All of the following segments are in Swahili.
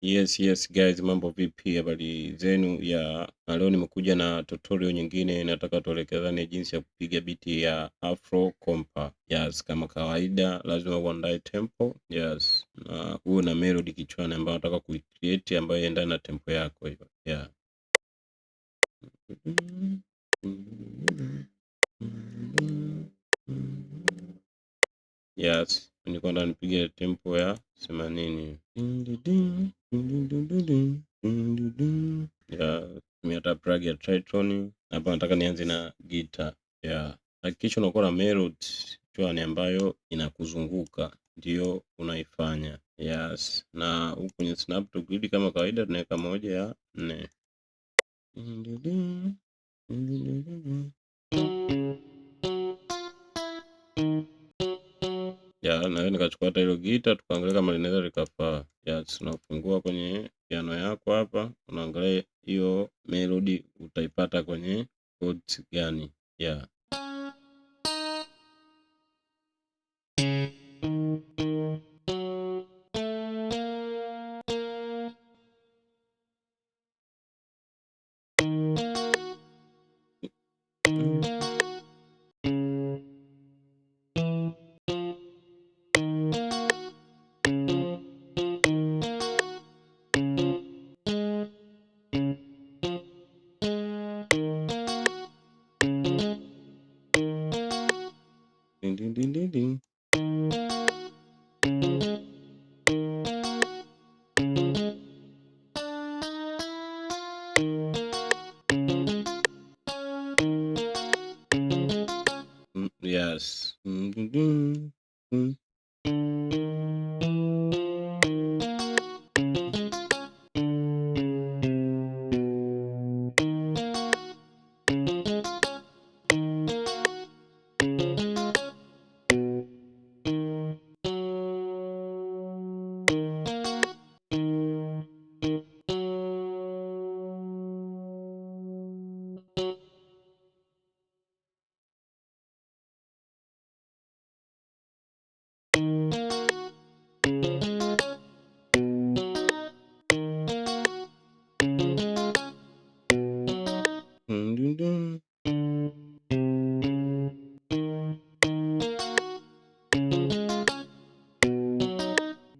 Yes guys, mambo vipi? Habari zenu? Na leo nimekuja na tutorial nyingine. Nataka tuelekezane jinsi ya kupiga biti ya Afro Kompa. Yes, kama kawaida lazima uandae tempo. Yes, na uwe na melody kichwani ambayo nataka kuicreate ambayo iendane na tempo yako hivyo. Yeah. Yes, nilikuwa nataka nipige tempo ya 80. Tumia hata plug ya tritone. Hapa nataka nianze na guitar. Yeah. Hakikisha unakuwa na melody kichwani ambayo inakuzunguka ndio unaifanya. Yes. Na huku kwenye snap to grid kama kawaida tunaweka 1/4. Naweza nikachukua hata hilo gita tukaangalia kama linaweza likafaa. Tunafungua kwenye piano yako hapa, unaangalia hiyo melody utaipata kwenye chords gani. Yes.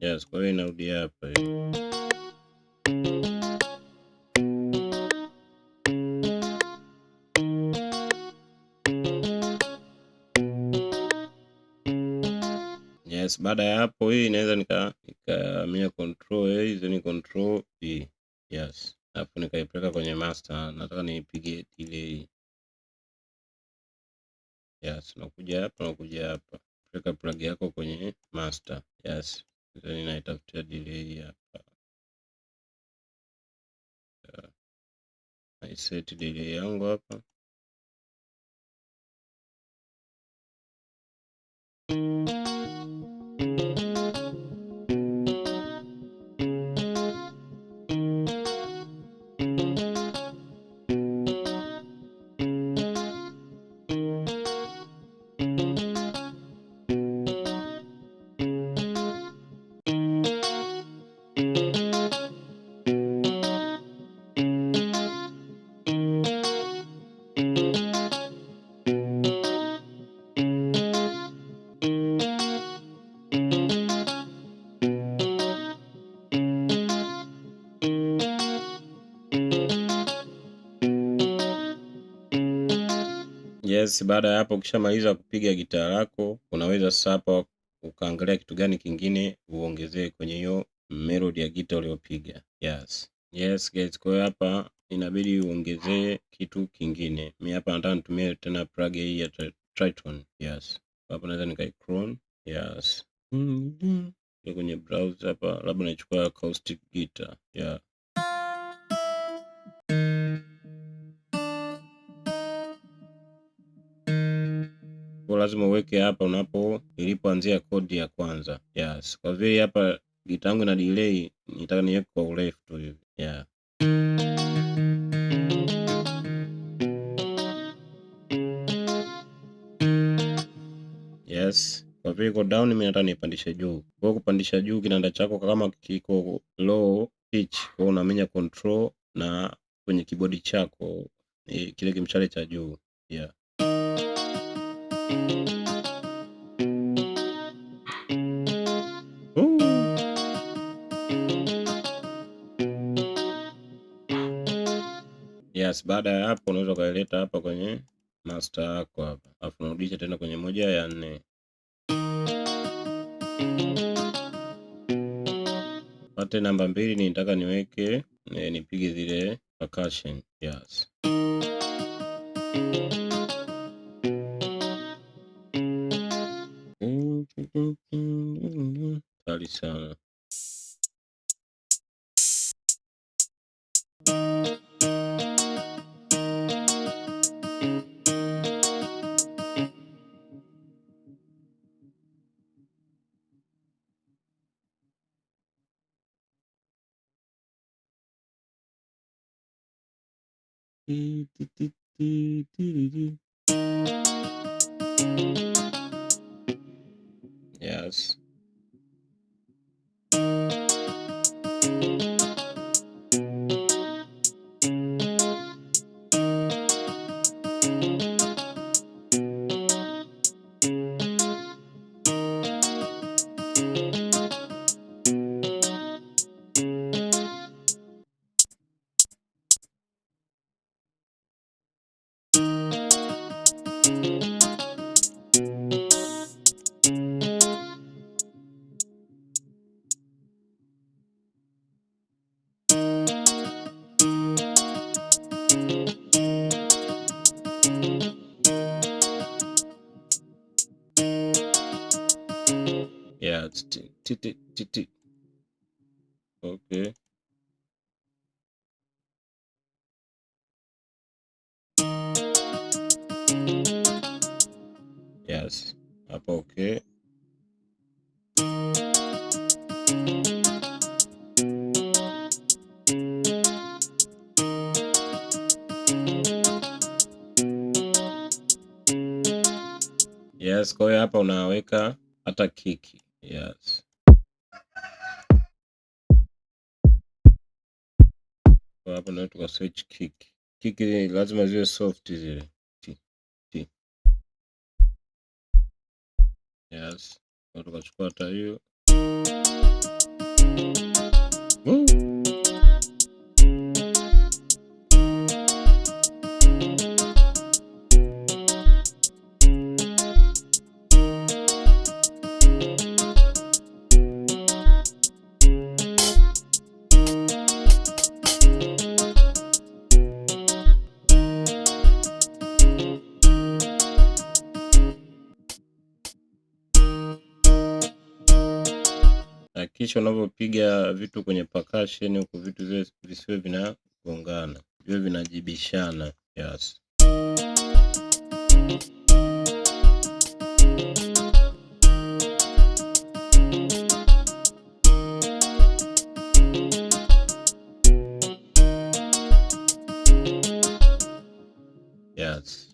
Yes, kwa hiyo inarudi hapa. Yes, baada ya hapo hii inaweza nikamia control A then control B. Yes. Hapo nikaipeleka kwenye master. Nataka niipige delay. Yes, nakuja hapa. Weka plug yako kwenye master. Yes. Then naitafutia delay hapa. I set delay yangu hapa. Yes, baada ya hapo ukishamaliza kupiga gitaa lako, unaweza sasa hapa ukaangalia kitu gani kingine uongezee kwenye hiyo melody ya gitaa uliopiga. Yes guys, kwa hiyo hapa inabidi uongezee kitu kingine. Mimi hapa nataka nitumie tena plug hii ya tritone. Hapa naweza nikaiclone. Kwenye browser hapa labda nachukua acoustic guitar. Kwa lazima uweke hapa ilipoanzia kodi ya kwanza. Kwa vile hapa gitaa yangu ina delay, nitaka niweke kwa urefu tu hivi. Kwa vile iko down, mimi nataka nipandishe juu. Kwa kupandisha juu kinanda chako kama kiko low, pitch. Kwa hiyo unaminya control na kwenye kibodi chako kile kimshale cha juu. Yeah. Yes, baada ya hapo unaweza ukaileta hapa kwenye master yako hapa. Alafu unarudisha tena kwenye 1/4. Pattern namba 2 nitaka niweke nipige zile percussion. Yes. Kali sana. Yes. Yeah, it's t. Okay. Yes. Hapo okay. Yes, kwa hiyo hapa unaweka hata kiki. Yes. Kwa hapa ndio tuka switch kick. Kiki lazima ziwe soft zile. T. Yes. Kwa tukachukua hata hiyo. Hakikisha unavyopiga vitu kwenye percussion huku vitu visiwe vinagongana, viwe vinajibishana. Yes. Yes.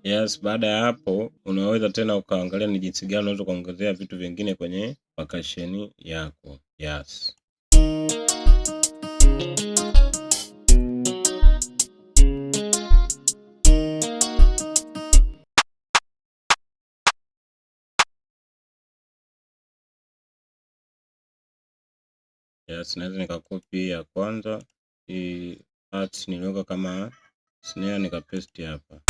Yes, baada ya hapo unaweza tena ukaangalia ni jinsi gani unaweza kuongezea vitu vingine kwenye percussion yako. Yes. Yes, naweza nikakopi ya kwanza. Hii part niliweka kama snare nikapaste hapa.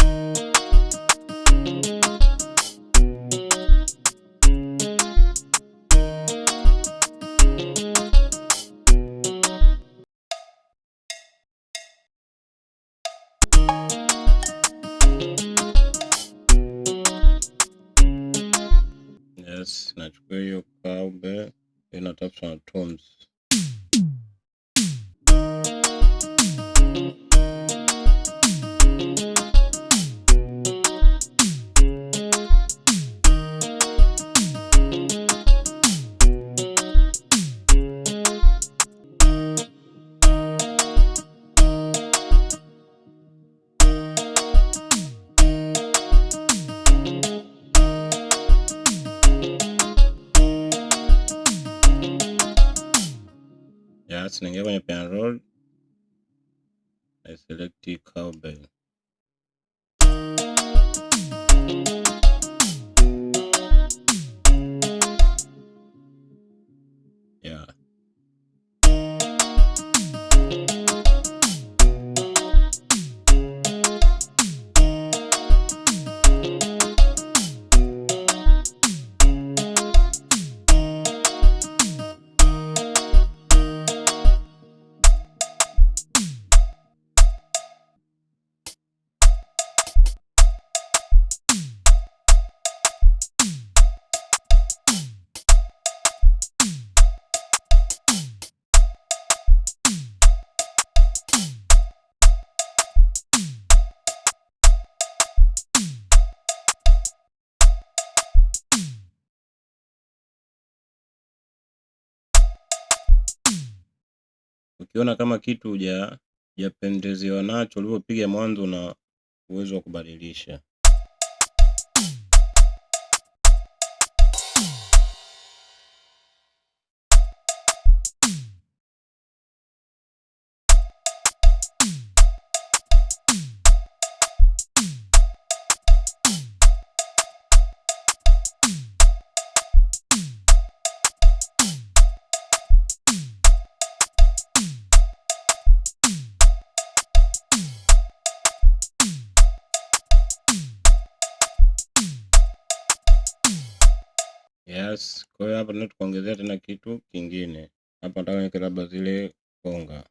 nachukua hiyo cowbell inatafuta na toms. Yes, naingia kwenye pen roll. I select cowbell. Yeah. Ukiona kama kitu hujapendezewa nacho ulivyopiga mwanzo, una uwezo wa kubadilisha. Yes, kwa hiyo hapa tunataka tukaongezea tena kitu kingine. Hapa nataka niweke labda zile konga.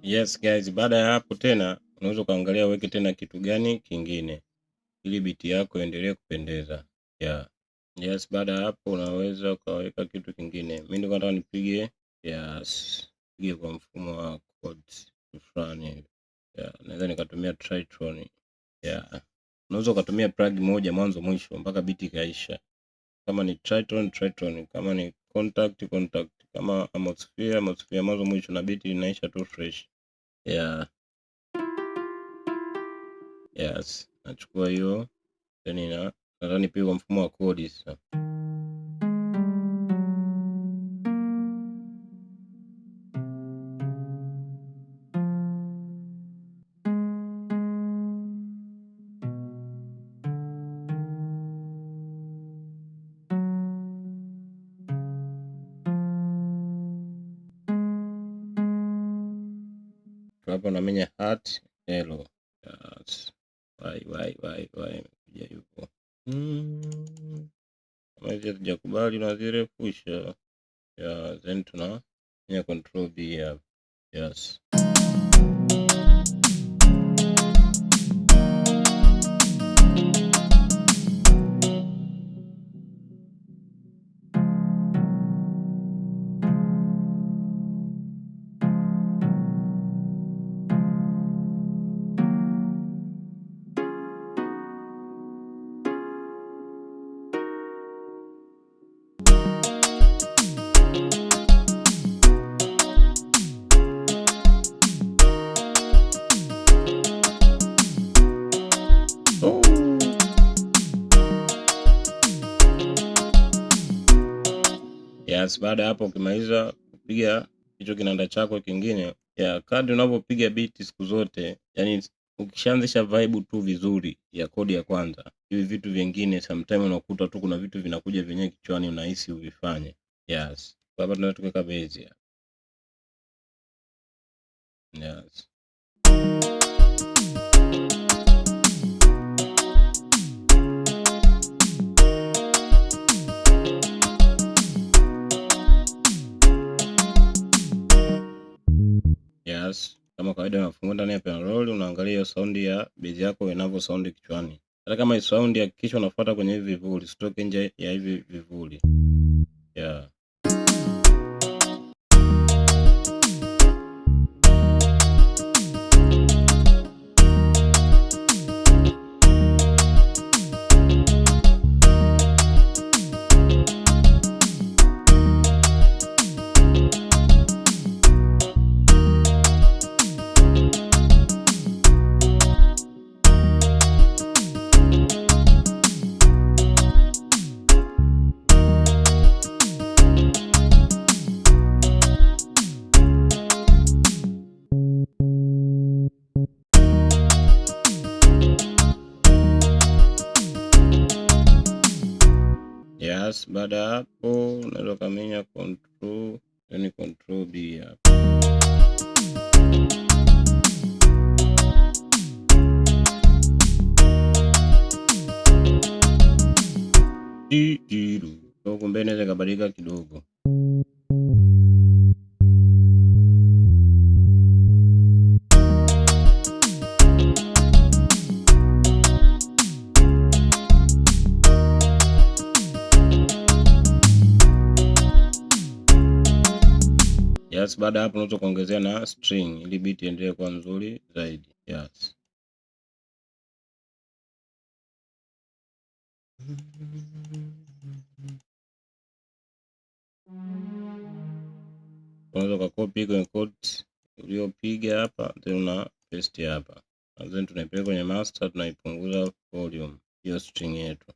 Yes guys, baada ya hapo tena unaweza ukaangalia uweke tena kitu gani kingine ili biti yako endelee kupendeza. Yeah. Yes, baada ya hapo unaweza ukaweka kitu kingine. Mimi ndio nataka nipige, yes, pige kwa mfumo wa chords fulani hivi. Yeah, naweza nikatumia tritone. Yeah. Unaweza ukatumia plug moja mwanzo mwisho mpaka biti kaisha. Kama ni tritone, kama ni contact, kama atmosphere mwanzo mwisho na biti inaisha tu fresh. Yeah. Yes, nachukua hiyo then nadhani pia kwa mfumo wa kodi sasa. Hapo namenya heart hello. Yes. Why kuja hivyo. Kama hizi hazijakubali unazirefusha. Yeah, then tunafanya control B hapa. Yes. Yes, baada ya hapo ukimaliza kupiga hicho kinanda chako kingine, kadri unavyopiga beat siku zote, yani ukishaanzisha vibe tu vizuri ya kodi ya kwanza, hivi vitu vingine sometimes unakuta tu kuna vitu vinakuja vyenyewe kichwani unahisi uvifanye. Yes. Hapa tunaweza tukaweka base ya. Yes. Yes. Kama kawaida unafungua ndani ya piano roll, unaangalia hiyo sound ya base yako inavyo sound kichwani. Hata kama sound hakikisha unafuata kwenye hivi vivuli, usitoke nje ya hivi vivuli. Yeah. Yes, baada ya hapo unaweza kaminya control, yani control B hapa. Huko mbele inaweza kabadilika kidogo. Yes, baada hapo unaweza kuongezea na string ili beat iendelee kuwa nzuri zaidi. Yes. Unaweza kukopi kwenye chords uliopiga hapa, then una paste hapa. Then tunaipeleka kwenye master, tunaipunguza volume hiyo string yetu.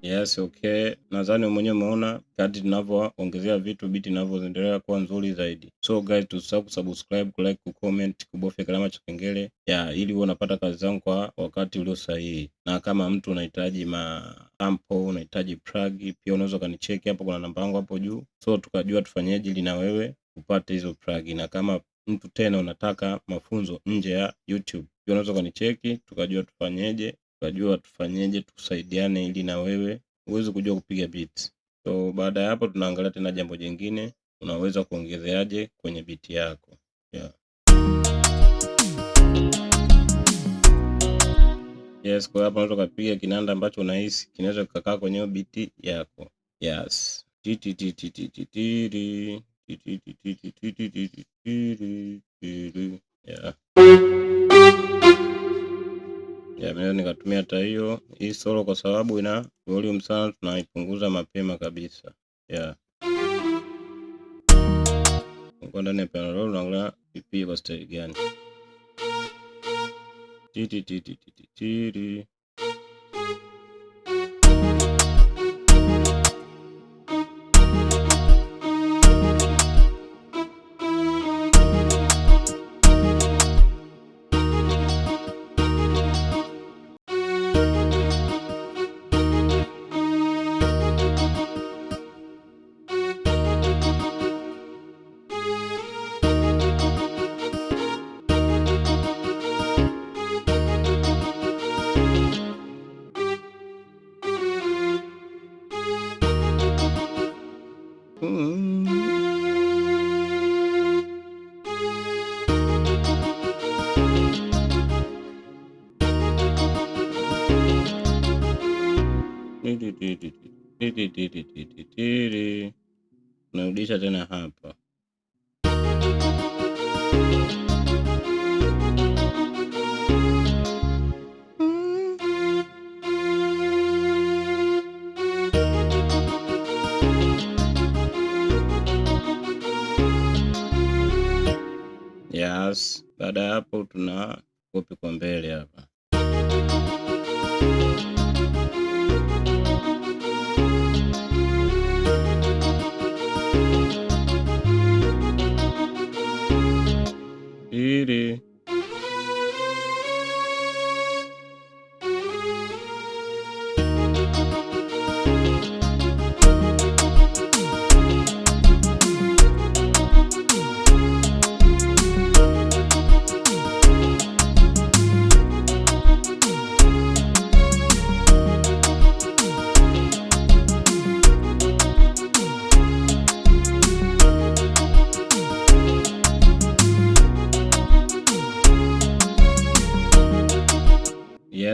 Yes, okay. Nadhani mwenyewe umeona kadri tunavyoongezea vitu beat inavyoendelea kuwa nzuri zaidi. So guys, tusahau kusubscribe, kulike, kucomment, kubofya alama ya kengele ili uwe unapata kazi zangu kwa wakati ulio sahihi. Na kama mtu unahitaji sample, unahitaji plug, pia unaweza kanicheki hapo, kuna namba yangu hapo juu. So tukajua tufanyeje ili na wewe upate hizo plug. Na kama mtu tena unataka mafunzo nje ya YouTube, pia unaweza kanicheki tukajua tufanyeje tusaidiane ili na wewe uweze kujua kupiga beats. So baada ya hapo tunaangalia tena jambo jingine, unaweza kuongezeaje kwenye beat yako. Yeah. Yes, kwa hapo unaweza kupiga kinanda ambacho unahisi kinaweza kukaa kwenye beat yako. Yes. Yeah. Mimi nikatumia hata hii solo kwa sababu ina volume sana, tunaipunguza mapema kabisa. Yeah. Uko ndani ya piano roll unaangalia ipi kwa style gani. Narudisha tena hapa. Baada ya hapo tuna copy kwa mbele hapa. Ili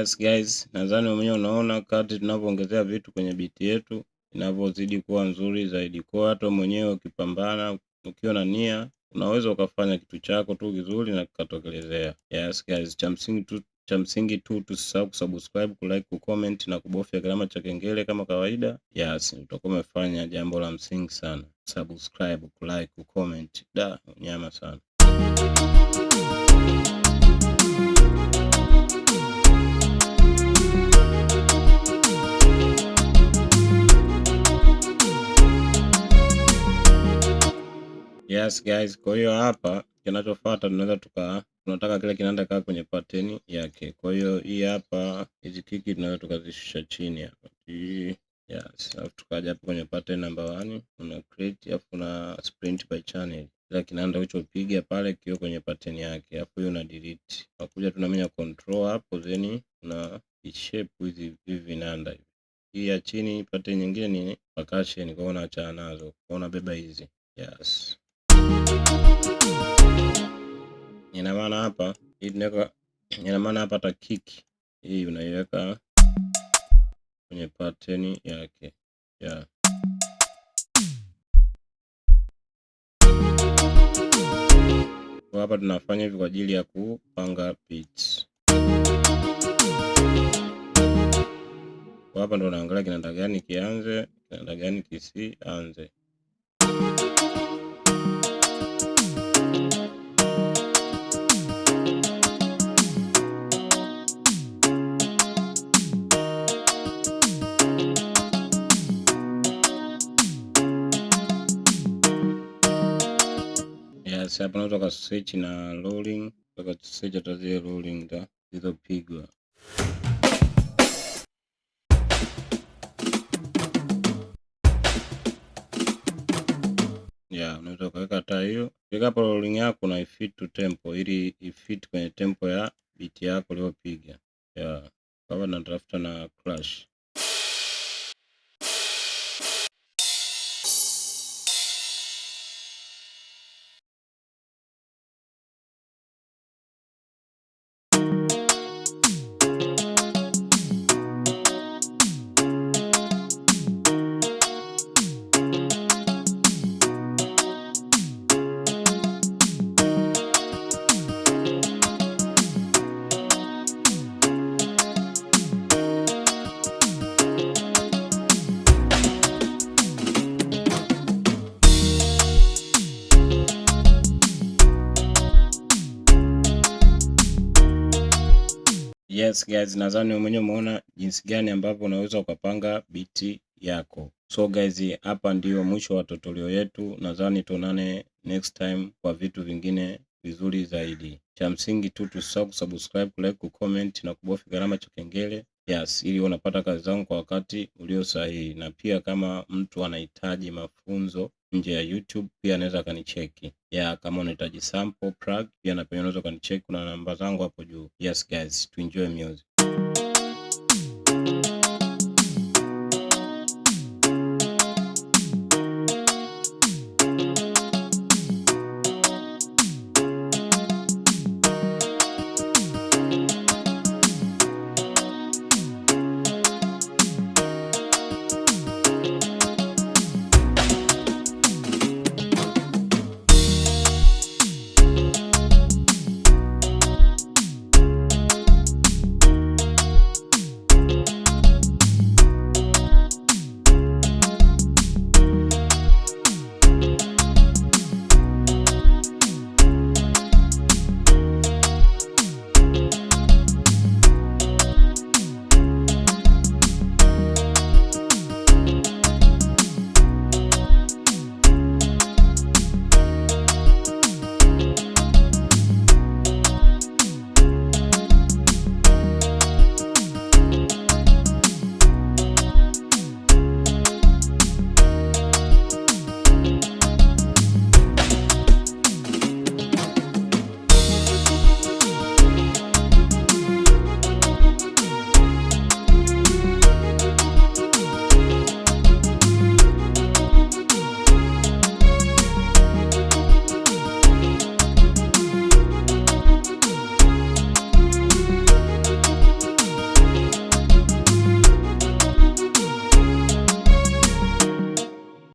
yes guys, nadhani mwenyewe unaona kadri tunavyoongezea vitu kwenye biti yetu inavyozidi kuwa nzuri zaidi. Kwa hata mwenyewe ukipambana, ukiwa na nia, unaweza ukafanya kitu chako tu vizuri na kikatokelezea. Yes guys, cha msingi tu tusisahau kusubscribe, kulike, kucomment na kubofya alama cha kengele kama kawaida. Yes, utakuwa umefanya jambo la msingi sana. Subscribe, kulike, kucomment. Nyama sana. Yes guys, kwa hiyo hapa kinachofuata tunataka kile kinanda kaa kwenye pattern yake. Kwa hiyo hii hapa hizi kiki tunaweza tukazishusha chini hapa. Yes, alafu tukaja hapa kwenye pattern number 1, una create alafu una sprint by channel. Kila kinanda ulichopiga pale kio kwenye pattern yake. Hapo hiyo una delete. Nakuja tunamenya control hapo, then una shape hizi vinanda hivi. Hii ya chini pattern nyingine ni percussion, kwa unaacha nazo. Kwa unabeba hizi. Yes. Ina maana hapa hata kick hii unaiweka kwenye pattern yake. Yeah. Kwa hapa tunafanya hivi kwa ajili ya kupanga beats. Kwa hapa ndo unaangalia kinanda gani kianze, kinanda gani kisianze. Yes, hapa unaweza ka switch na rolling, kwa switch hata zile rolling zilizopigwa. Yeah, unaweza kuweka hata hiyo. Weka hapo rolling yako na ifit to tempo ili ifit kwenye tempo ya beat yako uliyopiga. Yeah. Hapa natafuta na crash. Yes guys, nadhani mwenyewe umeona jinsi gani ambavyo unaweza ukapanga beat yako. So guys, hapa ndio mwisho wa tutorial yetu. Nadhani tuonane next time kwa vitu vingine vizuri zaidi. Cha msingi tu tusisahau kusubscribe, kulike, kucomment na kubofya alama cha kengele. Yes, ili unapata kazi zangu kwa wakati ulio sahihi. Na pia kama mtu anahitaji mafunzo nje ya YouTube pia anaweza kanicheki. Kama unahitaji sample plug pia na pia unaweza kanicheki, kuna namba zangu hapo juu. Yes guys, to enjoy music.